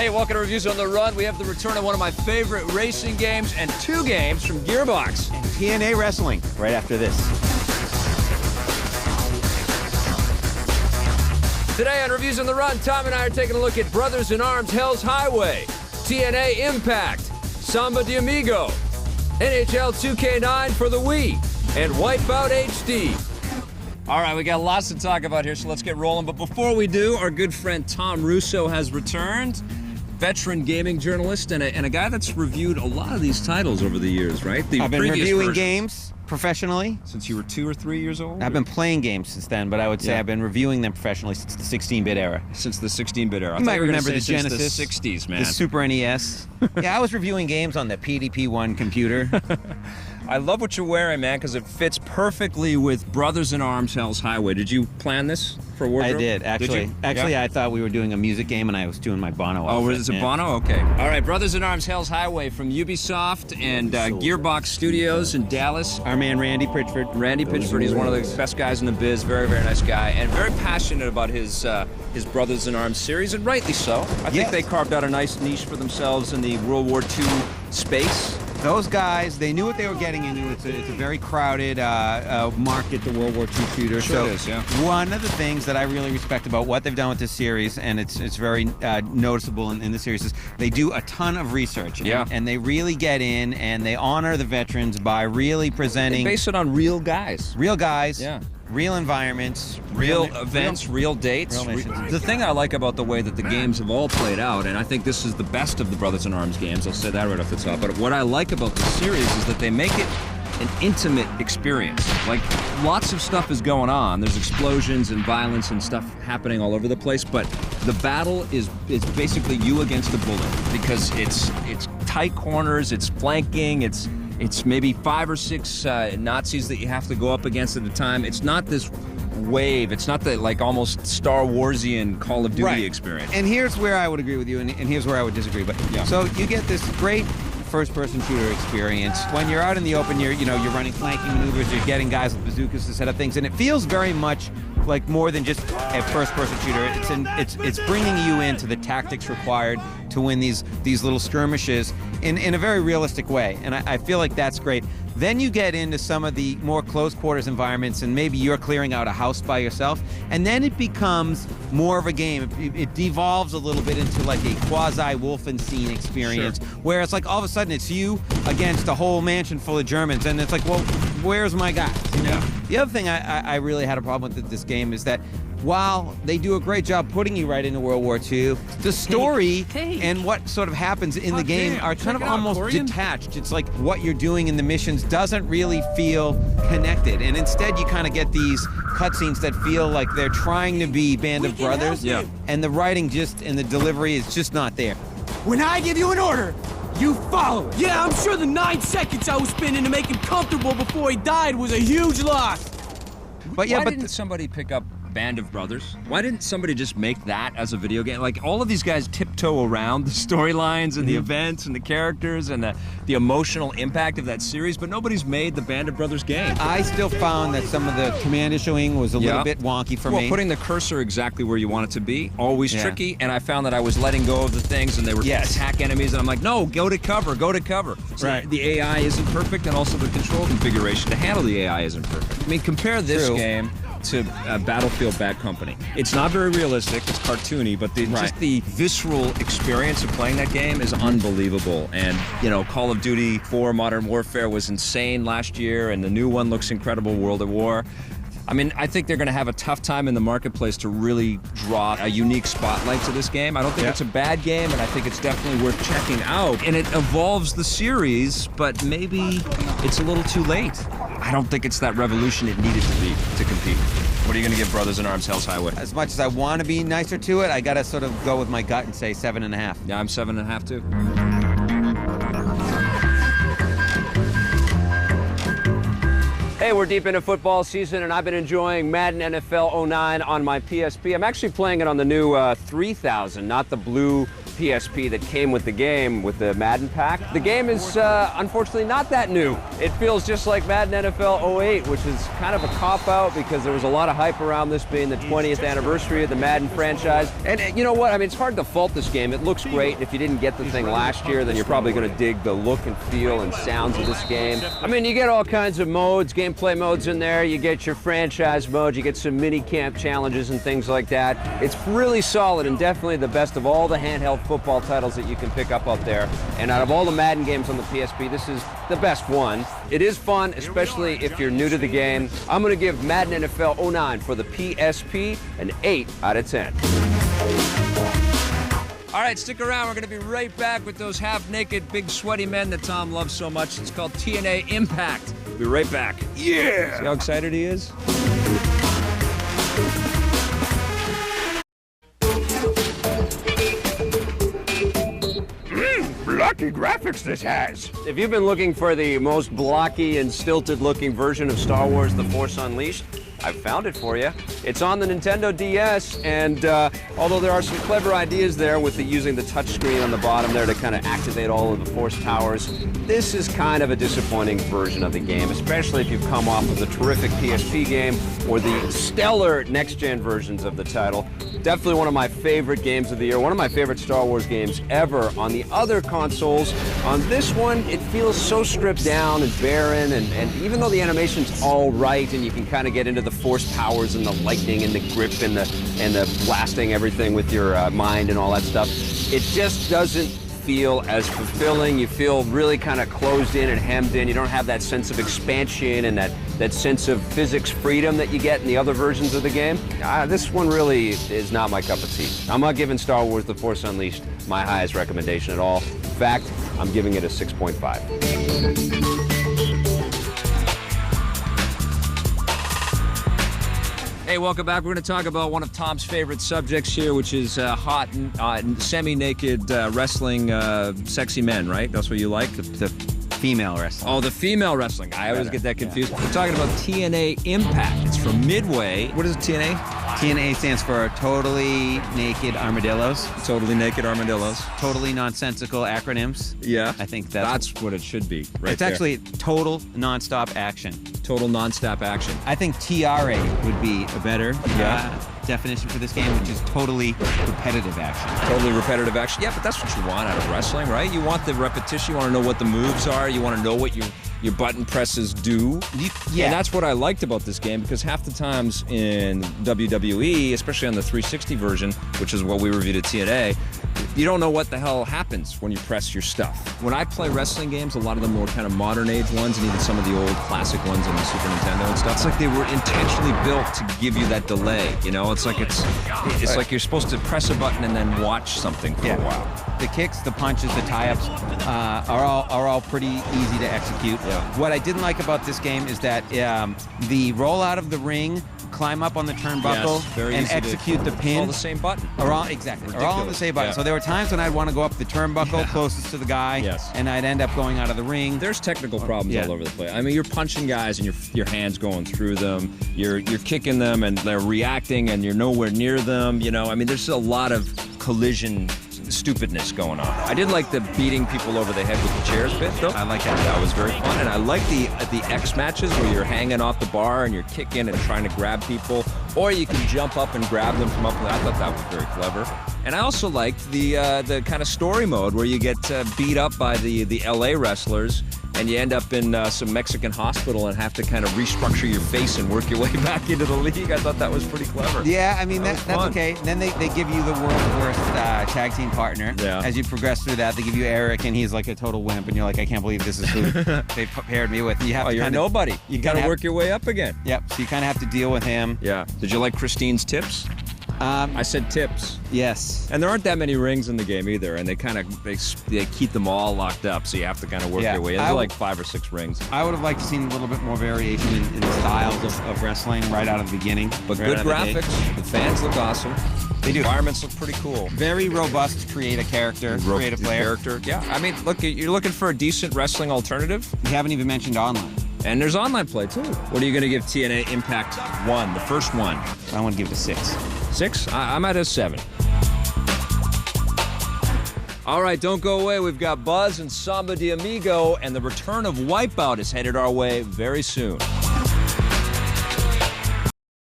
Hey, welcome to Reviews on the Run. We have the return of one of my favorite racing games and 2 games from Gearbox. And TNA Wrestling right after this. Today on Reviews on the Run, Tom and I are taking a look at Brothers in Arms Hell's Highway, TNA Impact, Samba de Amigo, NHL 2K9 for the Wii, and WipeOut HD. All right, we got lots to talk about here, so let's get rolling. But before we do, our good friend Tom Russo has returned. Veteran gaming journalist and a guy that's reviewed a lot of these titles over the years, right? I've been reviewing games professionally. Since you were 2 or 3 years old? I've been playing games since then, but I would say I've been reviewing them professionally since the 16-bit era. Since the 16-bit era. You might remember the Genesis. Genesis. The 60s, man. The Super NES. Yeah, I was reviewing games on the PDP-1 computer. I love what you're wearing, man, because it fits perfectly with Brothers in Arms Hell's Highway. Did you plan this for wardrobe? I did, actually. Did you? Actually, I thought we were doing a music game, and I was doing my Bono outfit. Oh, is it Bono? Okay. All right, Brothers in Arms Hell's Highway from Ubisoft and Gearbox Studios in Dallas. Our man, Randy Pritchford. Randy Pitchford, he's one of the best guys in the biz. Very, very nice guy, and very passionate about his Brothers in Arms series, and rightly so. I think they carved out a nice niche for themselves in the World War II space. Those guys, they knew what they were getting into. It's a very crowded market, the World War II shooter. Sure it is, yeah. One of the things that I really respect about what they've done with this series, and it's very noticeable in the series, is they do a ton of research. And they really get in, and they honor the veterans by really presenting... They base it on real guys. Real guys. Yeah. Real environments, real events, real dates. The thing I like about the way that the games have all played out, and I think this is the best of the Brothers in Arms games, I'll say that right off the top, but what I like about this series is that they make it an intimate experience. Like, lots of stuff is going on. There's explosions and violence and stuff happening all over the place, but the battle is basically you against the bullet, because it's tight corners, it's flanking, it's maybe 5 or 6 Nazis that you have to go up against at a time. It's not this wave. It's not the, like, almost Star Warsian Call of Duty experience. And here's where I would agree with you, and here's where I would disagree. But so you get this great first-person shooter experience. When you're out in the open, you're running flanking maneuvers, you're getting guys with bazookas to set up things, and it feels very much like more than just a first-person shooter. It's bringing you into the tactics required to win these little skirmishes in a very realistic way, and I feel like that's great. Then you get into some of the more close quarters environments, and maybe you're clearing out a house by yourself, and then it becomes more of a game. It devolves a little bit into like a quasi-Wolfenstein experience, where it's like all of a sudden it's you against a whole mansion full of Germans, and it's like, well, where's my guys? You know? The other thing I really had a problem with this game is that while they do a great job putting you right into World War II, the story and what sort of happens in the game are kind of almost detached. It's like what you're doing in the missions doesn't really feel connected, and instead you kind of get these cutscenes that feel like they're trying to be Band of Brothers, and the writing and the delivery is just not there. When I give you an order, you follow it. Yeah, I'm sure the 9 seconds I was spending to make him comfortable before he died was a huge loss. But Why didn't somebody pick up Band of Brothers? Why didn't somebody just make that as a video game? Like, all of these guys tiptoe around the storylines and the events and the characters and the emotional impact of that series, but nobody's made the Band of Brothers game. I still found that some of the command issuing was a little bit wonky for me. Well, putting the cursor exactly where you want it to be, always tricky, and I found that I was letting go of the things, and they were attack enemies, and I'm like, no, go to cover, go to cover. So the AI isn't perfect, and also the control configuration to handle the AI isn't perfect. I mean, compare this game to Battlefield Bad Company. It's not very realistic, it's cartoony, but just the visceral experience of playing that game is unbelievable. And, you know, Call of Duty 4 Modern Warfare was insane last year, and the new one looks incredible, World at War. I mean, I think they're going to have a tough time in the marketplace to really draw a unique spotlight to this game. I don't think it's a bad game, and I think it's definitely worth checking out. And it evolves the series, but maybe it's a little too late. I don't think it's that revolution it needed to be to compete. What are you going to give Brothers in Arms Hell's Highway? As much as I want to be nicer to it, I got to sort of go with my gut and say 7.5. Yeah, I'm 7.5 too. Hey, we're deep into football season, and I've been enjoying Madden NFL 09 on my PSP. I'm actually playing it on the new 3000, not the blue PSP that came with the game, with the Madden pack. The game is unfortunately not that new. It feels just like Madden NFL 08, which is kind of a cop-out because there was a lot of hype around this being the 20th anniversary of the Madden franchise. And you know what? I mean, it's hard to fault this game. It looks great. If you didn't get the thing last year, then you're probably going to dig the look and feel and sounds of this game. I mean, you get all kinds of modes, gameplay modes in there. You get your franchise mode. You get some mini-camp challenges and things like that. It's really solid and definitely the best of all the handheld football titles that you can pick up out there. And out of all the Madden games on the PSP, this is the best one. It is fun, especially if you're new to the game. I'm going to give Madden NFL 09 for the PSP an 8 out of 10. All right, stick around. We're going to be right back with those half-naked, big, sweaty men that Tom loves so much. It's called TNA Impact. We'll be right back. Yeah! See how excited he is? Blocky graphics this has. If you've been looking for the most blocky and stilted-looking version of Star Wars The Force Unleashed, I've found it for you. It's on the Nintendo DS, and although there are some clever ideas there with using the touchscreen on the bottom there to kind of activate all of the Force powers, this is kind of a disappointing version of the game, especially if you've come off of the terrific PSP game or the stellar next-gen versions of the title. Definitely one of my favorite games of the year, one of my favorite Star Wars games ever. On the other consoles, on this one, it feels so stripped down and barren, and even though the animation's all right and you can kind of get into the Force powers and the lightning and the grip and the blasting everything with your mind and all that stuff, it just doesn't feel as fulfilling. You feel really kind of closed in and hemmed in. You don't have that sense of expansion and that sense of physics freedom that you get in the other versions of the game. This one really is not my cup of tea. I'm not giving Star Wars The Force Unleashed my highest recommendation at all. In fact, I'm giving it a 6.5. Hey, welcome back. We're going to talk about one of Tom's favorite subjects here, which is hot, semi-naked wrestling, sexy men, right? That's what you like? The female wrestling. Oh, the female wrestling. I always get that confused. Yeah. We're talking about TNA Impact. It's from Midway. What is TNA? TNA stands for Totally Naked Armadillos. Totally Naked Armadillos. Totally nonsensical acronyms. Yeah. I think that's what it should be, right? It's there. Actually total nonstop action. Total nonstop action. I think TRA would be a better definition for this game, which is totally repetitive action. Totally repetitive action. Yeah, but that's what you want out of wrestling, right? You want the repetition. You want to know what the moves are. You want to know what your button presses do. Yeah. And that's what I liked about this game, because half the times in WWE, especially on the 360 version, which is what we reviewed at TNA, you don't know what the hell happens when you press your stuff. When I play wrestling games, a lot of them were kind of modern age ones, and even some of the old classic ones on the Super Nintendo and stuff. It's like they were intentionally built to give you that delay. You know, it's like like you're supposed to press a button and then watch something for a while. The kicks, the punches, the tie-ups are all pretty easy to execute. Yeah. What I didn't like about this game is that the roll out of the ring, climb up on the turnbuckle, and execute the pin. All the same button. Are all on the same button. Yeah. So there were times when I'd want to go up the turnbuckle closest to the guy, and I'd end up going out of the ring. There's technical problems all over the place. I mean, you're punching guys and your hands going through them. You're kicking them and they're reacting and you're nowhere near them. You know, I mean, there's a lot of collision stupidness going on. I did like the beating people over the head with the chairs bit, though. I like that. That was very fun. And I like the X matches where you're hanging off the bar and you're kicking and trying to grab people, or you can jump up and grab them from up there. I thought that was very clever. And I also liked the kind of story mode where you get beat up by the LA wrestlers and you end up in some Mexican hospital and have to kind of restructure your face and work your way back into the league. I thought that was pretty clever. Yeah, I mean, that's okay. And then they give you the world's worst tag team partner. Yeah. As you progress through that, they give you Eric, and he's like a total wimp, and you're like, I can't believe this is who they paired me with. You have you're nobody. You got to work your way up again. Yep, so you kind of have to deal with him. Yeah. Did you like Christine's tips? I said tips. Yes. And there aren't that many rings in the game either, and they keep them all locked up, so you have to kind of work your way. There's like 5 or 6 rings. I would have liked to see a little bit more variation in the styles of wrestling right out of the beginning. But good graphics. The fans look awesome. They do. The environments look pretty cool. Very robust to create a character, create a player. Yeah, I mean, look, you're looking for a decent wrestling alternative. We haven't even mentioned online. And there's online play, too. What are you going to give TNA Impact 1, the first one? I want to give it a 6. 6? I'm at a 7. All right, don't go away. We've got Buzz and Samba de Amigo, and the return of WipeOut is headed our way very soon.